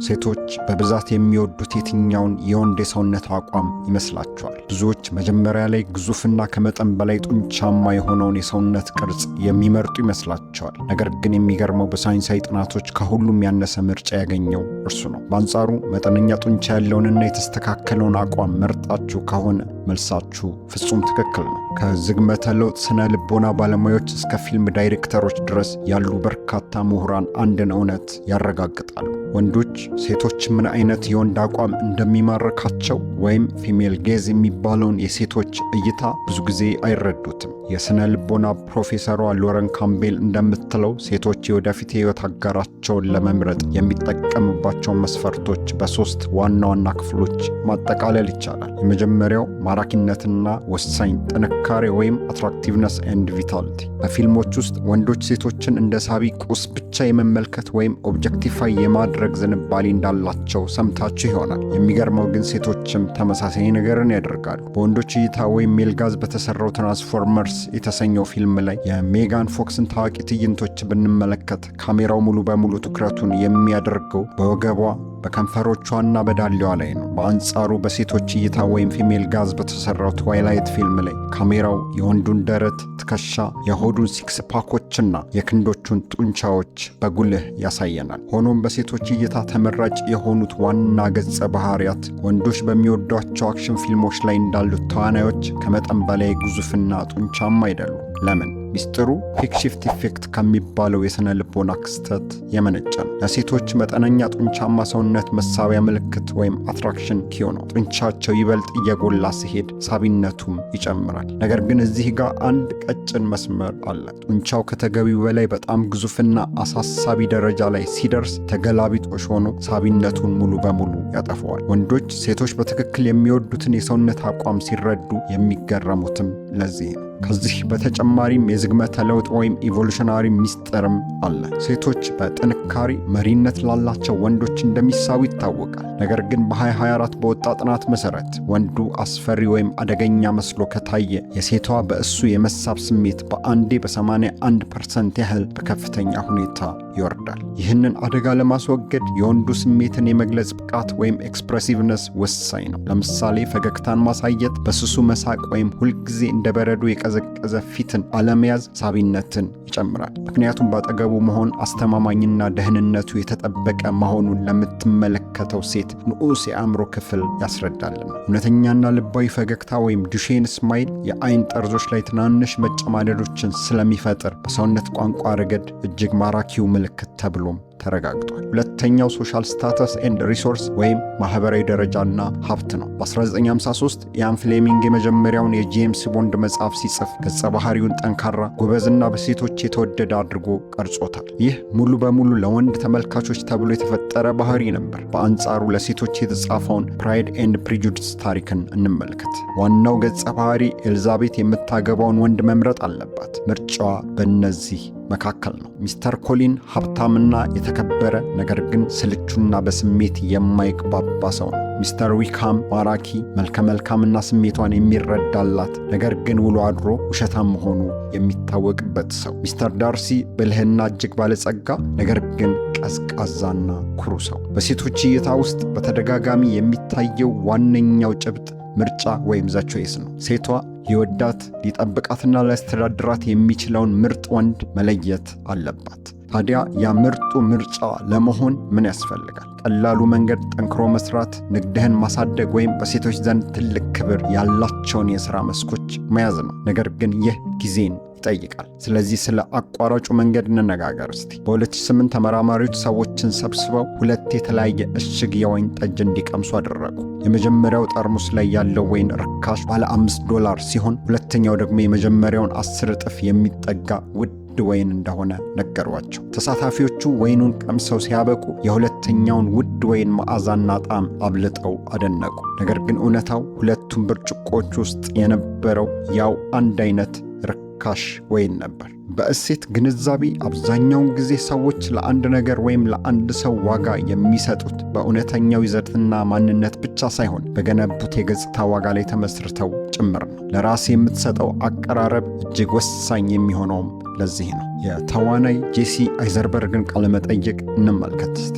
ሴቶች በብዛት የሚወዱት የትኛውን የወንድ የሰውነት አቋም ይመስላችኋል? ብዙዎች መጀመሪያ ላይ ግዙፍና ከመጠን በላይ ጡንቻማ የሆነውን የሰውነት ቅርጽ የሚመርጡ ይመስላቸዋል። ነገር ግን የሚገርመው በሳይንሳዊ ጥናቶች ከሁሉም ያነሰ ምርጫ ያገኘው እርሱ ነው። በአንጻሩ መጠነኛ ጡንቻ ያለውንና የተስተካከለውን አቋም መርጣችሁ ከሆነ መልሳችሁ ፍጹም ትክክል ነው። ከዝግመተ ለውጥ ስነ ልቦና ባለሙያዎች እስከ ፊልም ዳይሬክተሮች ድረስ ያሉ በርካታ ምሁራን አንድን እውነት ያረጋግጣሉ። ወንዶች ሴቶች ምን አይነት የወንድ አቋም እንደሚማርካቸው ወይም ፊሜል ጌዝ የሚባለውን የሴቶች እይታ ብዙ ጊዜ አይረዱትም። የስነ ልቦና ፕሮፌሰሯ ሎረን ካምቤል እንደምትለው ሴቶች የወደፊት የህይወት አጋራቸውን ለመምረጥ የሚጠቀሙባቸውን መስፈርቶች በሶስት ዋና ዋና ክፍሎች ማጠቃለል ይቻላል። የመጀመሪያው ማራኪነትና ወሳኝ ጥንካሬ ወይም አትራክቲቭነስ ኤንድ ቪታሊቲ። በፊልሞች ውስጥ ወንዶች ሴቶችን እንደ ሳቢ ቁስ ብቻ የመመልከት ወይም ኦብጀክቲፋይ የማድረግ ዝንባሌ እንዳላቸው ሰምታችሁ ይሆናል። የሚገርመው ግን ሴቶችም ተመሳሳይ ነገርን ያደርጋሉ። በወንዶች እይታ ወይም ሜልጋዝ በተሰራው ትራንስፎርመርስ የተሰኘው ፊልም ላይ የሜጋን ፎክስን ታዋቂ ትዕይንቶች ብንመለከት ካሜራው ሙሉ በሙሉ ትኩረቱን የሚያደርገው በወገቧ በከንፈሮቿና በዳሌዋ ላይ ነው። በአንጻሩ በሴቶች እይታ ወይም ፊሜል ጋዝ በተሰራው ትዋይላይት ፊልም ላይ ካሜራው የወንዱን ደረት፣ ትከሻ፣ የሆዱን ሲክስ ፓኮችና የክንዶቹን ጡንቻዎች በጉልህ ያሳየናል። ሆኖም በሴቶች እይታ ተመራጭ የሆኑት ዋና ገጸ ባህሪያት ወንዶች በሚወዷቸው አክሽን ፊልሞች ላይ እንዳሉት ተዋናዮች ከመጠን በላይ ግዙፍና ጡንቻማ አይደሉም። ለምን? ሚስጥሩ ፌክ ሺፍት ኢፌክት ከሚባለው የስነ ልቦና ክስተት የመነጨ ነው። ለሴቶች መጠነኛ ጡንቻማ ሰውነት መሳቢያ ምልክት ወይም አትራክሽን ኪው ነው። ጡንቻቸው ይበልጥ እየጎላ ሲሄድ ሳቢነቱም ይጨምራል። ነገር ግን እዚህ ጋር አንድ ቀጭን መስመር አለ። ጡንቻው ከተገቢው በላይ በጣም ግዙፍና አሳሳቢ ደረጃ ላይ ሲደርስ ተገላቢጦሽ ሆኖ ሳቢነቱን ሙሉ በሙሉ ያጠፈዋል። ወንዶች ሴቶች በትክክል የሚወዱትን የሰውነት አቋም ሲረዱ የሚገረሙትም ለዚህ ነው። ከዚህ በተጨማሪም የዝግመተ ለውጥ ወይም ኢቮሉሽናሪ ሚስጥርም አለ። ሴቶች በጥንካሬ መሪነት ላላቸው ወንዶች እንደሚሳቡ ይታወቃል። ነገር ግን በ2024 በወጣ ጥናት መሰረት ወንዱ አስፈሪ ወይም አደገኛ መስሎ ከታየ የሴቷ በእሱ የመሳብ ስሜት በአንዴ በ81% ያህል በከፍተኛ ሁኔታ ይወርዳል። ይህንን አደጋ ለማስወገድ የወንዱ ስሜትን የመግለጽ ብቃት ወይም ኤክስፕሬሲቭነስ ወሳኝ ነው። ለምሳሌ ፈገግታን ማሳየት፣ በስሱ መሳቅ ወይም ሁልጊዜ እንደ በረዶ የቀዘቀዘ ፊትን አለመያዝ ሳቢነትን ይጨምራል። ምክንያቱም ባጠገቡ መሆን አስተማማኝና ደህንነቱ የተጠበቀ መሆኑን ለምትመለከተው ሴት ንዑስ የአእምሮ ክፍል ያስረዳልን። እውነተኛና ልባዊ ፈገግታ ወይም ዱሼን ስማይል የአይን ጠርዞች ላይ ትናንሽ መጨማደዶችን ስለሚፈጥር በሰውነት ቋንቋ ረገድ እጅግ ማራኪው ምልክት ተብሎም ተረጋግጧል። ሁለተኛው ሶሻል ስታተስ ኤንድ ሪሶርስ ወይም ማህበራዊ ደረጃና ሀብት ነው። በ1953 ኢያን ፍሌሚንግ የመጀመሪያውን የጄምስ ቦንድ መጽሐፍ ሲጽፍ ገጸ ባህሪውን ጠንካራ፣ ጎበዝና በሴቶች የተወደደ አድርጎ ቀርጾታል። ይህ ሙሉ በሙሉ ለወንድ ተመልካቾች ተብሎ የተፈጠረ ባህሪ ነበር። በአንጻሩ ለሴቶች የተጻፈውን ፕራይድ ኤንድ ፕሪጁዲስ ታሪክን እንመልከት። ዋናው ገጸ ባህሪ ኤልዛቤት የምታገባውን ወንድ መምረጥ አለባት። ምርጫዋ በእነዚህ መካከል ነው። ሚስተር ኮሊን ሀብታምና የተከበረ ነገር ግን ስልቹና በስሜት የማይግባባ ሰው ነው። ሚስተር ዊካም ማራኪ፣ መልከ መልካምና ስሜቷን የሚረዳላት ነገር ግን ውሎ አድሮ ውሸታም መሆኑ የሚታወቅበት ሰው። ሚስተር ዳርሲ ብልህና እጅግ ባለጸጋ ነገር ግን ቀዝቃዛና ኩሩ ሰው። በሴቶች እይታ ውስጥ በተደጋጋሚ የሚታየው ዋነኛው ጭብጥ ምርጫ ወይም ዘ ቾይስ ነው። ሴቷ ሊወዳት ሊጠብቃትና ሊያስተዳድራት የሚችለውን ምርጥ ወንድ መለየት አለባት። ታዲያ ያ ምርጡ ምርጫ ለመሆን ምን ያስፈልጋል? ቀላሉ መንገድ ጠንክሮ መስራት፣ ንግድህን ማሳደግ ወይም በሴቶች ዘንድ ትልቅ ክብር ያላቸውን የሥራ መስኮች መያዝ ነው። ነገር ግን ይህ ጊዜን ይጠይቃል። ስለዚህ ስለ አቋራጩ መንገድ እንነጋገር እስቲ። በ2008 ተመራማሪዎች ሰዎችን ሰብስበው ሁለት የተለያየ እሽግ የወይን ጠጅ እንዲቀምሱ አደረጉ። የመጀመሪያው ጠርሙስ ላይ ያለው ወይን ርካሽ ባለ $5 ሲሆን ሁለተኛው ደግሞ የመጀመሪያውን 10 እጥፍ የሚጠጋ ውድ ወይን እንደሆነ ነገሯቸው። ተሳታፊዎቹ ወይኑን ቀምሰው ሲያበቁ የሁለተኛውን ውድ ወይን መዓዛና ጣዕም አብልጠው አደነቁ። ነገር ግን እውነታው ሁለቱም ብርጭቆች ውስጥ የነበረው ያው አንድ አይነት ርካሽ ወይን ነበር። በእሴት ግንዛቤ አብዛኛውን ጊዜ ሰዎች ለአንድ ነገር ወይም ለአንድ ሰው ዋጋ የሚሰጡት በእውነተኛው ይዘትና ማንነት ብቻ ሳይሆን በገነቡት የገጽታ ዋጋ ላይ ተመስርተው ጭምር ነው። ለራስ የምትሰጠው አቀራረብ እጅግ ወሳኝ የሚሆነውም ለዚህ ነው። የተዋናይ ጄሲ አይዘንበርግን ቃለ መጠይቅ እንመልከት እስቲ።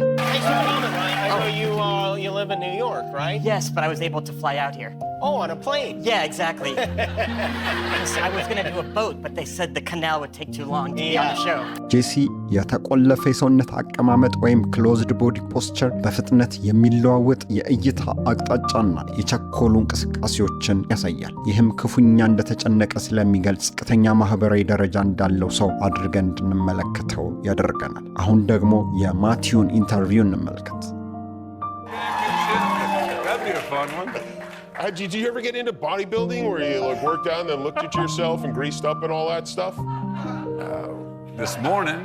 live in New York, right? Yes, but I was able to fly out here. Oh, on a plane? Yeah, exactly. I was gonna do a boat, but they said the canal would take too long to be on the show. ጄሲ የተቆለፈ የሰውነት አቀማመጥ ወይም ክሎዝድ ቦዲ ፖስቸር በፍጥነት የሚለዋወጥ የእይታ አቅጣጫና የቸኮሉ እንቅስቃሴዎችን ያሳያል። ይህም ክፉኛ እንደተጨነቀ ስለሚገልጽ ዝቅተኛ ማህበራዊ ደረጃ እንዳለው ሰው አድርገን እንድንመለከተው ያደርገናል። አሁን ደግሞ የማቲውን ኢንተርቪው እንመልከት። Did you ever get into bodybuilding where you like worked out and then looked at yourself and greased up and all that stuff? This morning.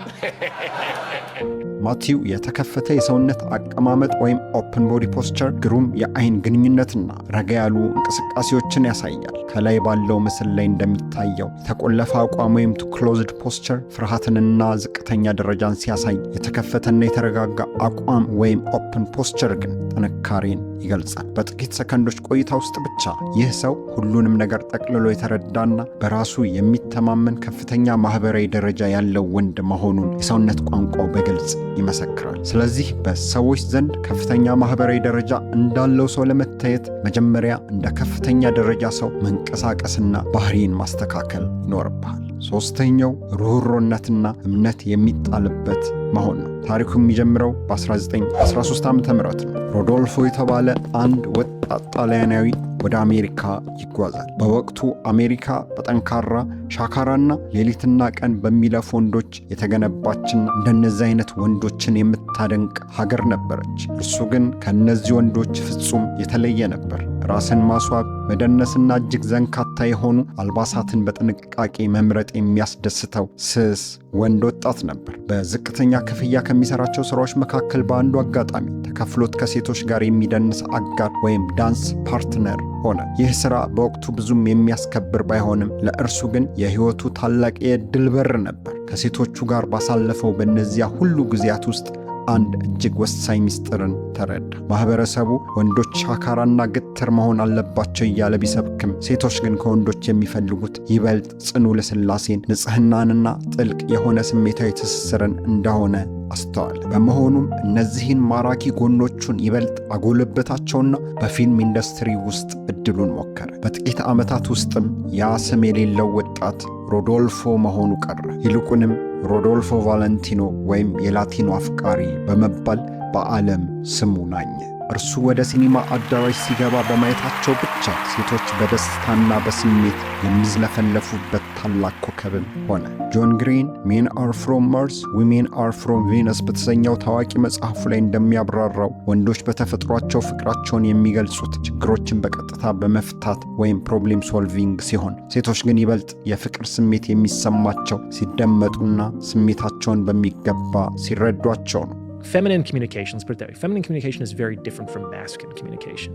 ማቲው የተከፈተ የሰውነት አቀማመጥ ወይም ኦፕን ቦዲ ፖስቸር ግሩም የአይን ግንኙነትና ረጋ ያሉ እንቅስቃሴዎችን ያሳያል። ከላይ ባለው ምስል ላይ እንደሚታየው የተቆለፈ አቋም ወይም ክሎዝድ ፖስቸር ፍርሃትንና ዝቅተኛ ደረጃን ሲያሳይ፣ የተከፈተና የተረጋጋ አቋም ወይም ኦፕን ፖስቸር ግን ጥንካሬን ይገልጻል። በጥቂት ሰከንዶች ቆይታ ውስጥ ብቻ ይህ ሰው ሁሉንም ነገር ጠቅልሎ የተረዳና በራሱ የሚተማመን ከፍተኛ ማህበራዊ ደረጃ ያለው ወንድ መሆኑን የሰውነት ቋንቋው በግልጽ ይመሰክራል። ስለዚህ በሰዎች ዘንድ ከፍተኛ ማህበራዊ ደረጃ እንዳለው ሰው ለመታየት መጀመሪያ እንደ ከፍተኛ ደረጃ ሰው መንቀሳቀስና ባህሪን ማስተካከል ይኖርብሃል። ሶስተኛው ሩህሩህነትና እምነት የሚጣልበት መሆን ነው። ታሪኩ የሚጀምረው በ1913 ዓ.ም ነው። ሮዶልፎ የተባለ አንድ ወጣት ጣሊያናዊ ወደ አሜሪካ ይጓዛል። በወቅቱ አሜሪካ በጠንካራ ሻካራና ሌሊትና ቀን በሚለፉ ወንዶች የተገነባችና እንደነዚህ አይነት ወንዶችን የምታደንቅ ሀገር ነበረች። እርሱ ግን ከነዚህ ወንዶች ፍጹም የተለየ ነበር። ራስን ማስዋብ፣ መደነስና እጅግ ዘንካታ የሆኑ አልባሳትን በጥንቃቄ መምረጥ የሚያስደስተው ስስ ወንድ ወጣት ነበር። በዝቅተኛ ክፍያ ከሚሰራቸው ስራዎች መካከል በአንዱ አጋጣሚ ተከፍሎት ከሴቶች ጋር የሚደንስ አጋር ወይም ዳንስ ፓርትነር ሆነ። ይህ ስራ በወቅቱ ብዙም የሚያስከብር ባይሆንም ለእርሱ ግን የህይወቱ ታላቅ የዕድል በር ነበር። ከሴቶቹ ጋር ባሳለፈው በእነዚያ ሁሉ ጊዜያት ውስጥ አንድ እጅግ ወሳኝ ምስጢርን ተረዳ። ማህበረሰቡ ወንዶች ሻካራና ግትር መሆን አለባቸው እያለ ቢሰብክም ሴቶች ግን ከወንዶች የሚፈልጉት ይበልጥ ጽኑ ልስላሴን፣ ንጽህናንና ጥልቅ የሆነ ስሜታዊ ትስስርን እንደሆነ አስተዋለ። በመሆኑም እነዚህን ማራኪ ጎኖቹን ይበልጥ አጎለበታቸውና በፊልም ኢንዱስትሪ ውስጥ እድሉን ሞከረ። በጥቂት ዓመታት ውስጥም ያ ስም የሌለው ወጣት ሮዶልፎ መሆኑ ቀረ። ይልቁንም ሮዶልፎ ቫለንቲኖ ወይም የላቲኖ አፍቃሪ በመባል በዓለም ስሙ ናኘ። እርሱ ወደ ሲኒማ አዳራሽ ሲገባ በማየታቸው ብቻ ሴቶች በደስታና በስሜት የሚዝለፈለፉበት ታላቅ ኮከብም ሆነ። ጆን ግሪን ሜን አር ፍሮም ማርስ ዊሜን አር ፍሮም ቬነስ በተሰኘው ታዋቂ መጽሐፉ ላይ እንደሚያብራራው ወንዶች በተፈጥሯቸው ፍቅራቸውን የሚገልጹት ችግሮችን በቀጥታ በመፍታት ወይም ፕሮብሌም ሶልቪንግ ሲሆን፣ ሴቶች ግን ይበልጥ የፍቅር ስሜት የሚሰማቸው ሲደመጡና ስሜታቸውን በሚገባ ሲረዷቸው ነው። Feminine communication, let's put it that way. Feminine communication is very different from masculine communication.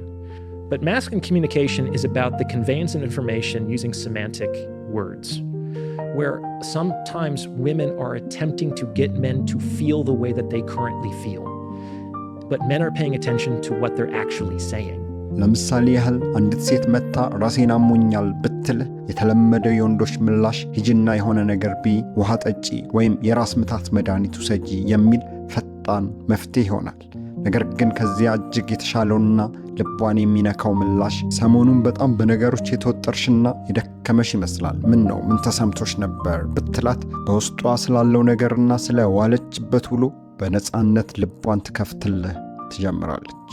But masculine communication is about the conveyance of information using semantic words, where sometimes women are attempting to get men to feel the way that they currently feel. But men are paying attention to what they're actually saying. ለምሳሌ ያህል አንዲት ሴት መታ ራሴን አሞኛል ብትል የተለመደው የወንዶች ምላሽ ሂጂና የሆነ ነገር ቢ፣ ውሃ ጠጪ ወይም የራስ ምታት መድኃኒት ውሰጂ የሚል ፈጣን መፍትሄ ይሆናል። ነገር ግን ከዚያ እጅግ የተሻለውና ልቧን የሚነካው ምላሽ ሰሞኑን በጣም በነገሮች የተወጠርሽና የደከመሽ ይመስላል፣ ምን ነው ምን ተሰምቶሽ ነበር ብትላት በውስጧ ስላለው ነገርና ስለ ዋለችበት ውሎ በነፃነት ልቧን ትከፍትልህ ትጀምራለች።